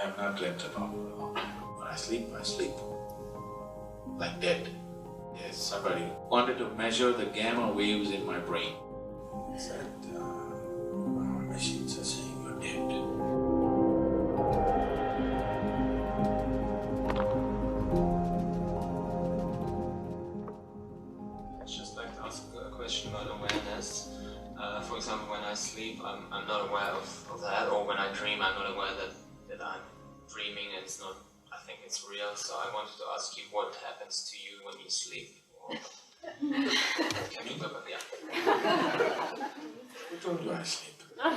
I have not dreamt at all. When I sleep like dead. Yes, somebody wanted to measure the gamma waves in my brain. He said, our machines are saying you're dead. I'd just like to ask a question about awareness. For example, when I sleep, I'm not aware of that, or when I dream, I'm not aware that I'm dreaming and it's not, I think it's real. So I wanted to ask you what happens to you when you sleep. Can you go back? Yeah. Who told you I sleep? I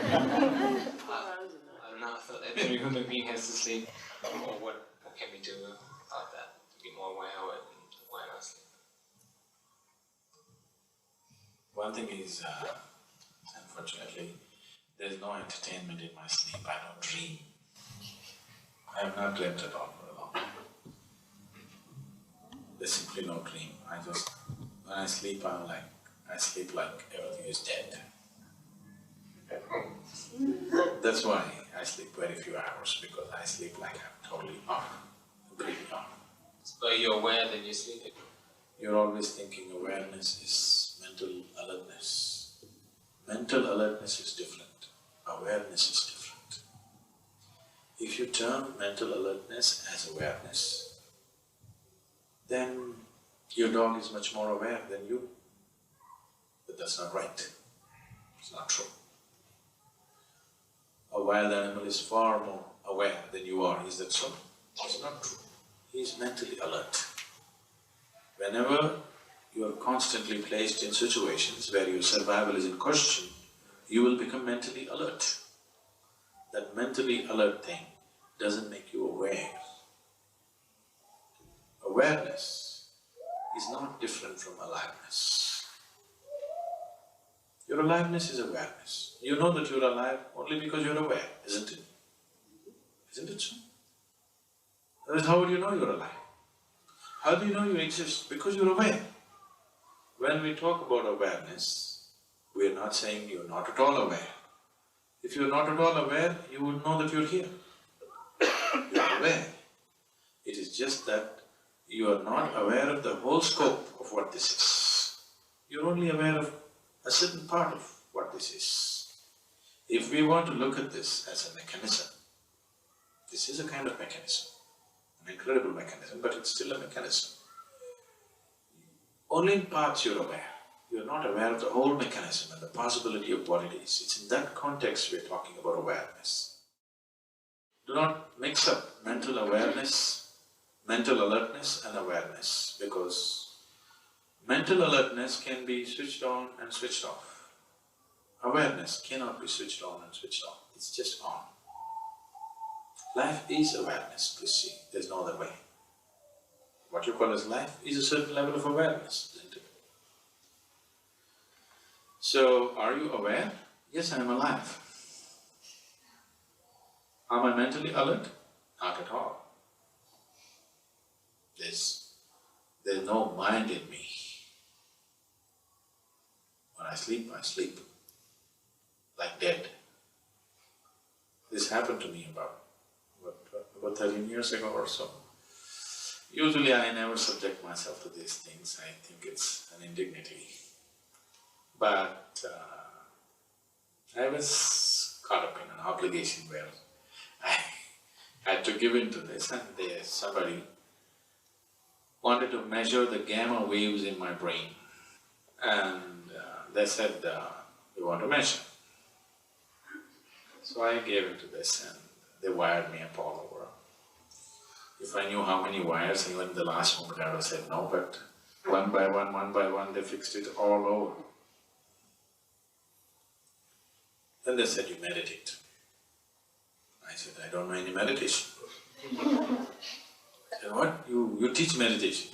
don't know, I thought every human being has to sleep. Or what can we do about that to be more aware of it and why not sleep? One thing is, unfortunately, there is no entertainment in my sleep. I don't dream. I have not dreamt at all for a long time. There's simply no dream. When I sleep, I sleep like everything is dead. That's why I sleep very few hours, because I sleep like I'm totally on, completely on. So you're aware that you're sleeping? You're always thinking awareness is mental alertness. Mental alertness is different, awareness is different. If you term mental alertness as awareness, then your dog is much more aware than you. But that's not right, it's not true. A wild animal is far more aware than you are, is that so? It's not true. He is mentally alert. Whenever you are constantly placed in situations where your survival is in question, you will become mentally alert. That mentally alert thing doesn't make you aware. Awareness is not different from aliveness. Your aliveness is awareness. You know that you're alive only because you're aware, isn't it? Isn't it so? Otherwise, how would you know you're alive? How do you know you exist? Because you're aware. When we talk about awareness, we are not saying you're not at all aware. If you're not at all aware, you would know that you're here. You're aware. It is just that you are not aware of the whole scope of what this is. You're only aware of a certain part of what this is. If we want to look at this as a mechanism, this is a kind of mechanism, an incredible mechanism, but it's still a mechanism. Only in parts you're aware. You're not aware of the whole mechanism and the possibility of what it is. It's in that context we're talking about awareness. Do not mix up mental awareness, mental alertness and awareness, because mental alertness can be switched on and switched off. Awareness cannot be switched on and switched off, it's just on. Life is awareness, please see, there's no other way. What you call as life is a certain level of awareness, isn't it? So, are you aware? Yes, I am alive. Am I mentally alert? Not at all. There's no mind in me. When I sleep like dead. This happened to me about 13 years ago or so. Usually I never subject myself to these things, I think it's an indignity. But I was caught up in an obligation where I had to give in to this, and somebody wanted to measure the gamma waves in my brain. And they said, we want to measure. So I gave it to this and they wired me up all over. If I knew how many wires, even the last moment I would have said no, but one by one, they fixed it all over. Then they said, you meditate. I said, I don't know any meditation. They said, what? You teach meditation?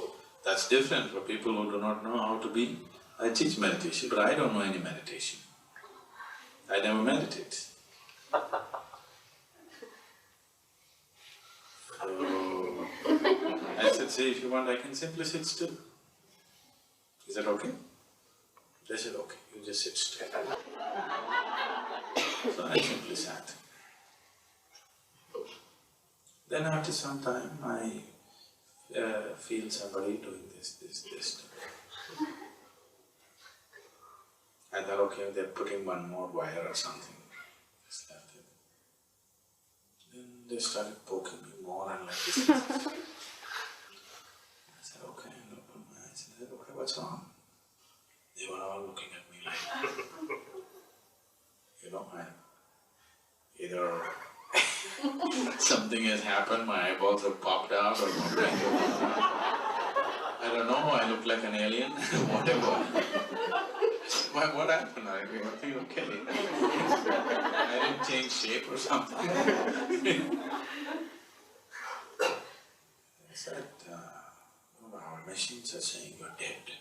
That's different for people who do not know how to be. I teach meditation, but I don't know any meditation. I never meditate. So I said, see, if you want, I can simply sit still. Is that okay? They said, okay, you just sit still. So I simply sat. Then after some time, I feel somebody doing this to me. I thought, okay, they're putting one more wire or something. Just left it. Then they started poking me more and like this. I said, okay, and opened my eyes and I said, okay, what's wrong? They were all looking at me like, you know, either something has happened, my eyeballs have popped out or something. I don't know, I look like an alien, whatever. What happened? I think okay. I didn't change shape or something. I said, our machines are saying you're dead.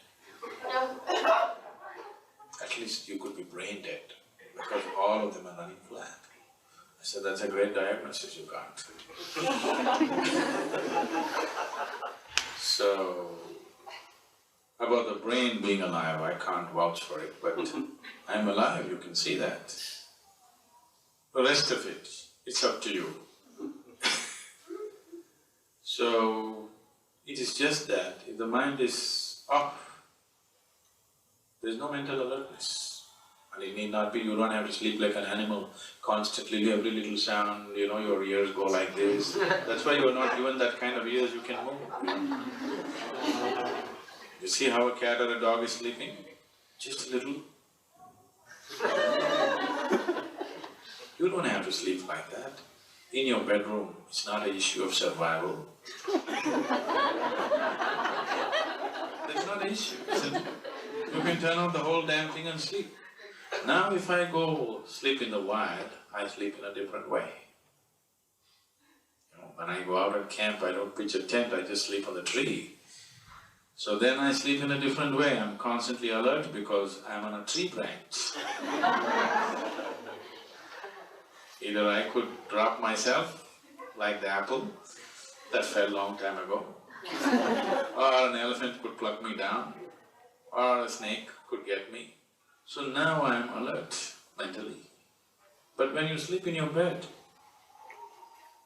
At least you could be brain dead, because all of them are running flat. I said, that's a great diagnosis you got. So, about the brain being alive, I can't vouch for it, but I'm alive, you can see that. The rest of it, it's up to you. So, it is just that if the mind is off, there's no mental alertness. And it need not be, you don't have to sleep like an animal, constantly every little sound, you know, your ears go like this. That's why you're not given that kind of ears, you can move. You see how a cat or a dog is sleeping? Just a little. You don't have to sleep like that. In your bedroom, it's not an issue of survival. That's not an issue, isn't it? You can turn off the whole damn thing and sleep. Now if I go sleep in the wild, I sleep in a different way. You know, when I go out and camp, I don't pitch a tent, I just sleep on the tree. So then I sleep in a different way, I'm constantly alert because I'm on a tree branch. Either I could drop myself, like the apple that fell long time ago, or an elephant could pluck me down, or a snake could get me. So now I am alert mentally. But when you sleep in your bed,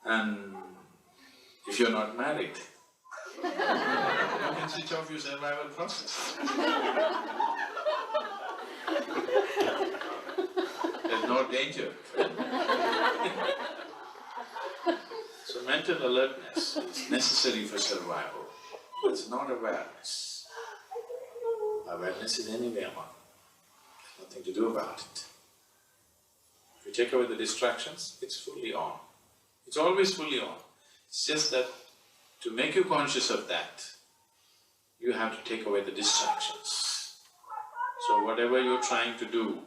and if you're not married, you can switch off your survival process. There's no danger. So mental alertness is necessary for survival. It's not awareness. Awareness is anyway on. There's nothing to do about it. If you take away the distractions, it's fully on. It's always fully on. It's just that to make you conscious of that, you have to take away the distractions. So whatever you're trying to do,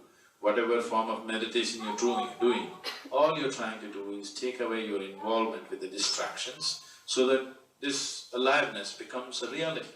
whatever form of meditation you're doing, all you're trying to do is take away your involvement with the distractions so that this aliveness becomes a reality.